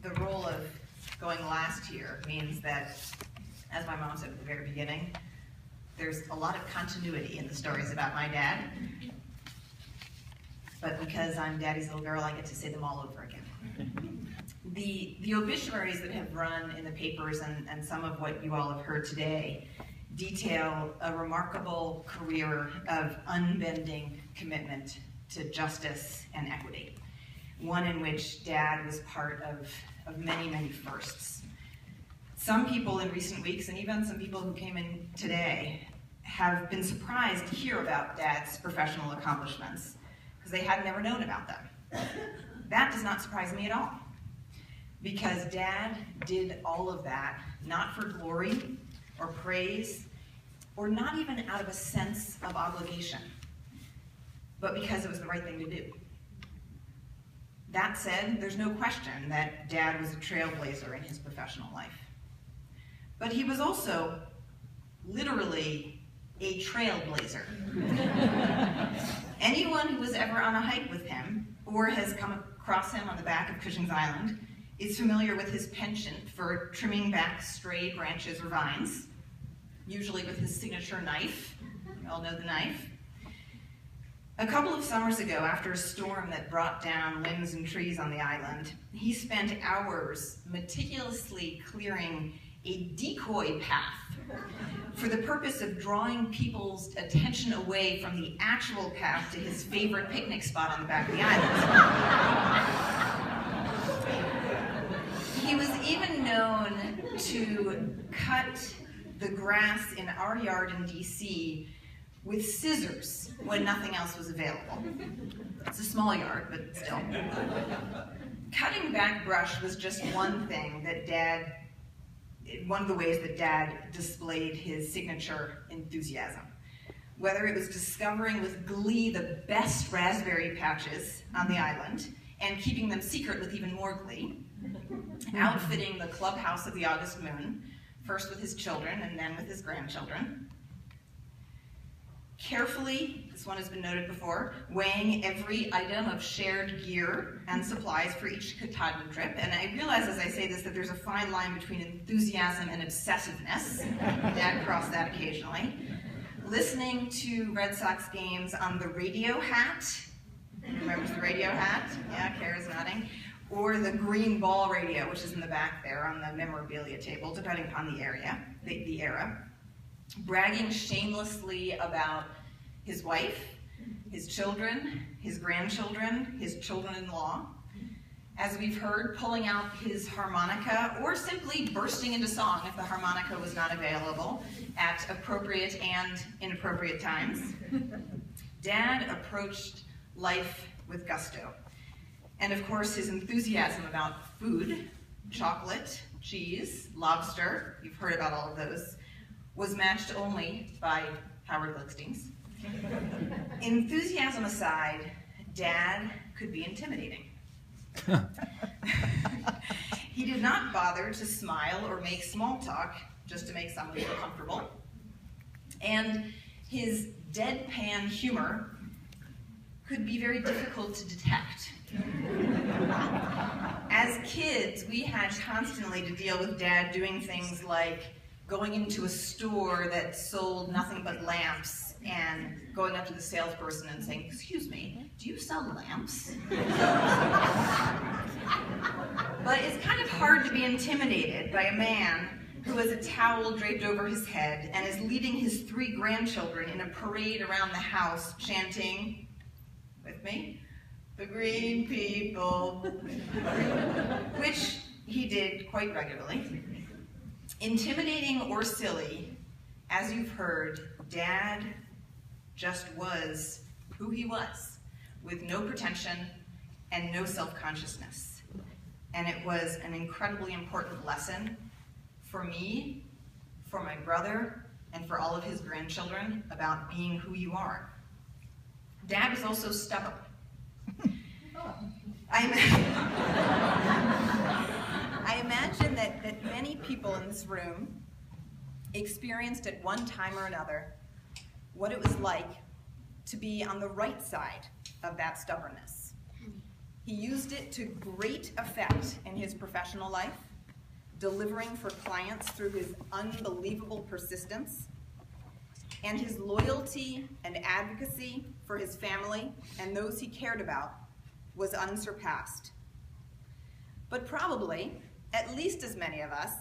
the role of going last here means that, as my mom said at the very beginning, there's a lot of continuity in the stories about my dad. But because I'm Daddy's little girl, I get to say them all over again. The obituaries that have run in the papers and some of what you all have heard today detail a remarkable career of unbending commitment to justice and equity, one in which Dad was part of many, many firsts. Some people in recent weeks, and even some people who came in today, have been surprised to hear about Dad's professional accomplishments, because they had never known about them. That does not surprise me at all, because Dad did all of that not for glory or praise, or not even out of a sense of obligation, but because it was the right thing to do. That said, there's no question that Dad was a trailblazer in his professional life. But he was also literally a trailblazer. Anyone who was ever on a hike with him, or has come across him on the back of Cushing's Island, is familiar with his penchant for trimming back stray branches or vines, usually with his signature knife. You all know the knife. A couple of summers ago, after a storm that brought down limbs and trees on the island, he spent hours meticulously clearing a decoy path for the purpose of drawing people's attention away from the actual path to his favorite picnic spot on the back of the island. He was even known to cut the grass in our yard in DC with scissors when nothing else was available. It's a small yard, but still. Cutting back brush was just one thing that one of the ways that Dad displayed his signature enthusiasm. Whether it was discovering with glee the best raspberry patches on the island and keeping them secret with even more glee, outfitting the clubhouse of the August moon, first with his children and then with his grandchildren, carefully, this one has been noted before, weighing every item of shared gear and supplies for each Katahdin trip. And I realize as I say this that there's a fine line between enthusiasm and obsessiveness. Dad crossed that occasionally. Listening to Red Sox games on the radio hat. Remembers the radio hat? Yeah, Kara's nodding. Or the green ball radio, which is in the back there on the memorabilia table, depending upon the area, the era. Bragging shamelessly about his wife, his children, his grandchildren, his children-in-law. As we've heard, pulling out his harmonica or simply bursting into song if the harmonica was not available at appropriate and inappropriate times. Dad approached life with gusto. And of course, his enthusiasm about food, chocolate, cheese, lobster, you've heard about all of those, was matched only by Howard Lickstein's. Enthusiasm aside, Dad could be intimidating. He did not bother to smile or make small talk just to make someone feel comfortable. And his deadpan humor could be very difficult to detect. As kids, we had constantly to deal with Dad doing things like going into a store that sold nothing but lamps and going up to the salesperson and saying, "Excuse me, do you sell lamps?" But it's kind of hard to be intimidated by a man who has a towel draped over his head and is leading his 3 grandchildren in a parade around the house chanting, with me, "The green people," which he did quite regularly. Intimidating or silly, as you've heard, Dad just was who he was, with no pretension and no self-consciousness. And it was an incredibly important lesson for me, for my brother, and for all of his grandchildren about being who you are. Dad was also stubborn. I imagine that many people in this room experienced at one time or another what it was like to be on the right side of that stubbornness. He used it to great effect in his professional life, delivering for clients through his unbelievable persistence, and his loyalty and advocacy for his family and those he cared about was unsurpassed. But probably, at least as many of us,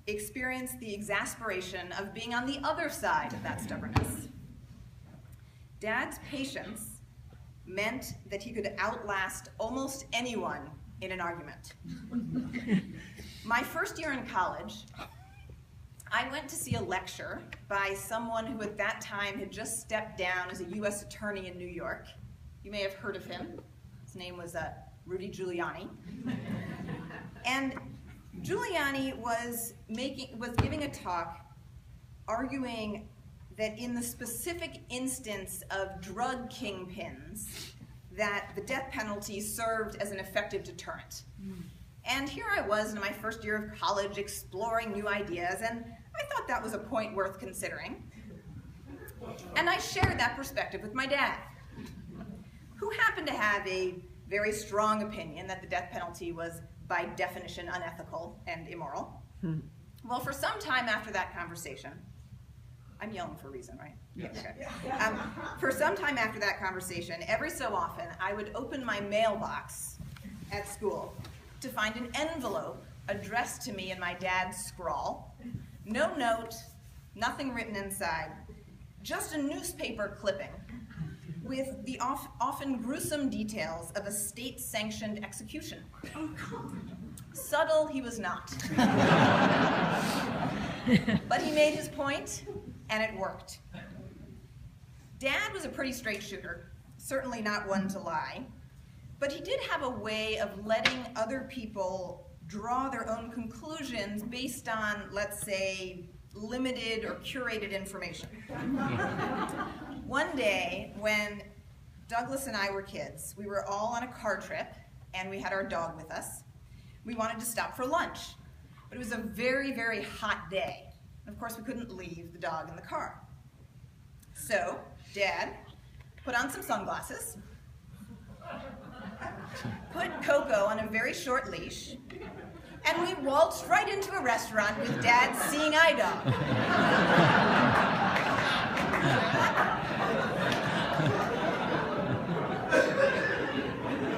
experienced the exasperation of being on the other side of that stubbornness. Dad's patience meant that he could outlast almost anyone in an argument. My first year in college, I went to see a lecture by someone who at that time had just stepped down as a US attorney in New York. You may have heard of him. His name was Rudy Giuliani. And Giuliani was giving a talk arguing that in the specific instance of drug kingpins, that the death penalty served as an effective deterrent. And here I was in my first year of college exploring new ideas, and I thought that was a point worth considering. And I shared that perspective with my dad, who happened to have a very strong opinion that the death penalty was by definition unethical and immoral. Well, for some time after that conversation, I'm yelling for a reason, right? Yeah. Okay. For some time after that conversation, every so often, I would open my mailbox at school to find an envelope addressed to me in my dad's scrawl. No note, nothing written inside, just a newspaper clipping with the often gruesome details of a state-sanctioned execution. Subtle he was not. But he made his point, and it worked. Dad was a pretty straight shooter, certainly not one to lie, but he did have a way of letting other people draw their own conclusions based on, let's say, limited or curated information. One day, when Douglas and I were kids, we were all on a car trip, and we had our dog with us. We wanted to stop for lunch, but it was a very, very hot day. Of course, we couldn't leave the dog in the car. So, Dad put on some sunglasses, put Coco on a very short leash, and we waltzed right into a restaurant with Dad's seeing eye dog.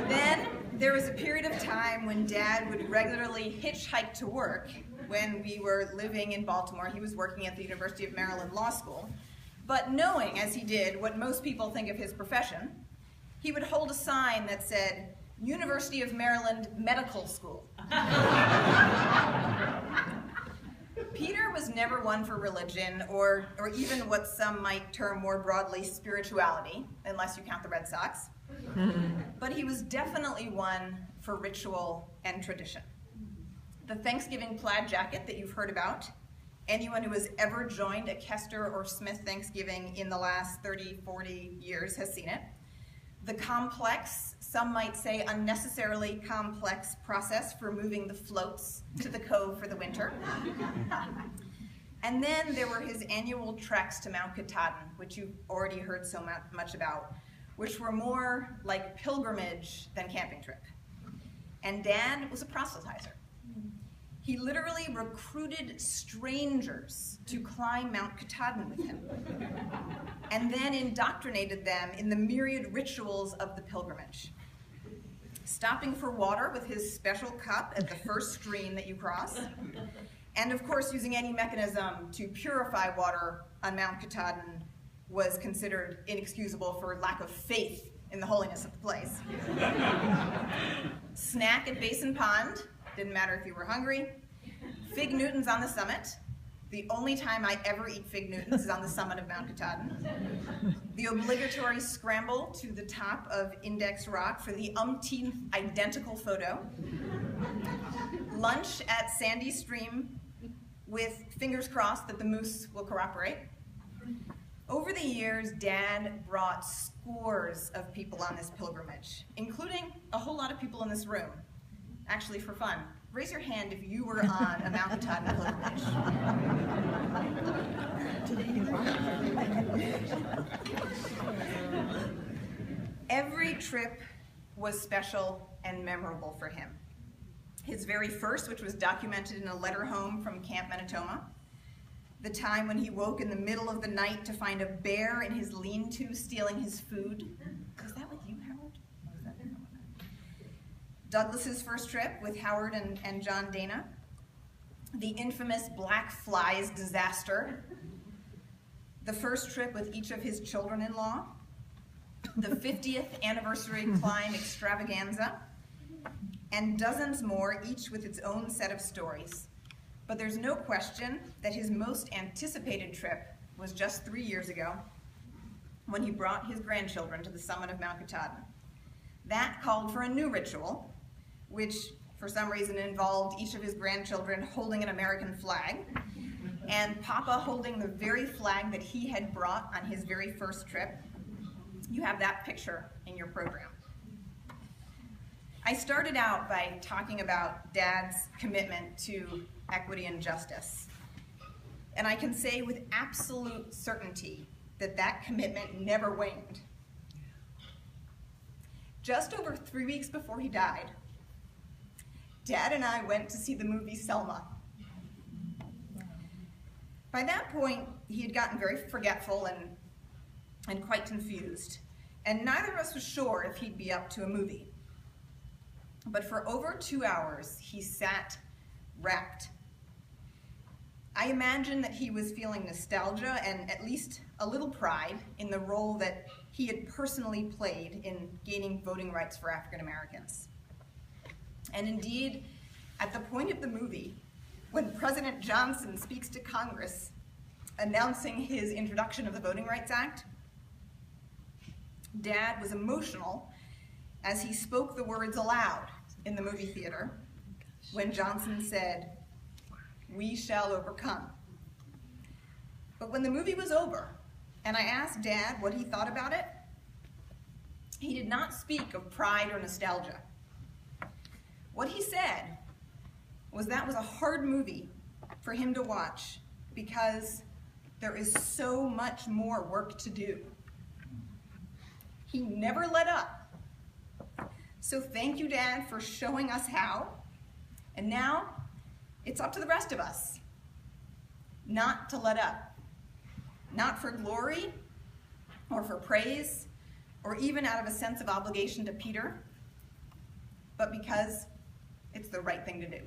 Then there was a period of time when Dad would regularly hitchhike to work. When we were living in Baltimore, he was working at the University of Maryland Law School. But knowing, as he did, what most people think of his profession, he would hold a sign that said, University of Maryland Medical School. Peter was never one for religion or even what some might term more broadly spirituality, unless you count the Red Sox. But he was definitely one for ritual and tradition. The Thanksgiving plaid jacket that you've heard about, anyone who has ever joined a Kester or Smith Thanksgiving in the last 30, 40 years has seen it. The complex, some might say unnecessarily complex process for moving the floats to the cove for the winter. And then there were his annual treks to Mount Katahdin, which you've already heard so much about, which were more like pilgrimage than camping trip. And Dad was a proselytizer. He literally recruited strangers to climb Mount Katahdin with him, and then indoctrinated them in the myriad rituals of the pilgrimage. Stopping for water with his special cup at the first stream that you cross, and of course using any mechanism to purify water on Mount Katahdin was considered inexcusable for lack of faith in the holiness of the place. Snack at Basin Pond, didn't matter if you were hungry. Fig Newtons on the summit. The only time I ever eat fig Newtons is on the summit of Mount Katahdin. The obligatory scramble to the top of Index Rock for the umpteenth identical photo. Lunch at Sandy Stream with fingers crossed that the moose will cooperate. Over the years, Dad brought scores of people on this pilgrimage, including a whole lot of people in this room. Actually, for fun, raise your hand if you were on a Mount Katahdin pilgrimage. Every trip was special and memorable for him. His very first, which was documented in a letter home from Camp Manitoba, the time when he woke in the middle of the night to find a bear in his lean-to stealing his food. Was that with you, Howard? Or was that someone else? Douglas's first trip with Howard and John Dana. The infamous Black Flies disaster. The first trip with each of his children-in-law. The 50th anniversary climb extravaganza. And dozens more, each with its own set of stories. But there's no question that his most anticipated trip was just 3 years ago when he brought his grandchildren to the summit of Mount Katahdin. That called for a new ritual, which for some reason involved each of his grandchildren holding an American flag, and Papa holding the very flag that he had brought on his very first trip. You have that picture in your program. I started out by talking about Dad's commitment to equity and justice. And I can say with absolute certainty that that commitment never waned. Just over 3 weeks before he died, Dad and I went to see the movie Selma. By that point, he had gotten very forgetful and quite confused, and neither of us was sure if he'd be up to a movie. But for over 2 hours, he sat rapt. I imagine that he was feeling nostalgia and at least a little pride in the role that he had personally played in gaining voting rights for African Americans. And indeed, at the point of the movie, when President Johnson speaks to Congress announcing his introduction of the Voting Rights Act, Dad was emotional as he spoke the words aloud in the movie theater when Johnson said, "We shall overcome." But when the movie was over, and I asked Dad what he thought about it, he did not speak of pride or nostalgia. What he said was that was a hard movie for him to watch because there is so much more work to do. He never let up. So thank you, Dad, for showing us how. And now, it's up to the rest of us not to let up. Not for glory, or for praise, or even out of a sense of obligation to Peter, but because it's the right thing to do.